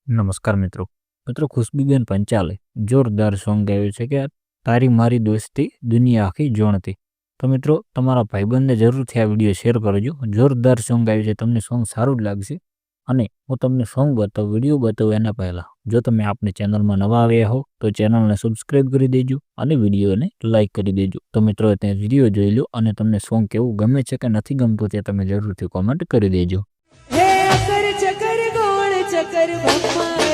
નમસ્કાર મિત્રો ખુશ્બીબેન પંચાલે જોરદાર સોંગ ગાયું છે કે તારી મારી દોસ્તી દુનિયા આખી જોણતી। તો મિત્રો તમારા ભાઈબંધને જરૂરથી આ વિડીયો શેર કરજો। જોરદાર સોંગ ગાયું છે, તમને સોંગ સારું જ લાગશે। અને હું તમને સોંગ બતાવું, વિડીયો બતાવું એના પહેલાં જો તમે આપણી ચેનલમાં નવા આવ્યા હો તો ચેનલને સબસ્ક્રાઈબ કરી દેજો અને વિડીયોને લાઇક કરી દેજો। તો મિત્રો ત્યાં વિડીયો જોઈ લો અને તમને સોંગ કેવું ગમે છે કે નથી ગમતું તે તમે જરૂરથી કોમેન્ટ કરી દેજો। હે અકર ચકર ગોળ ચકર બમ્મા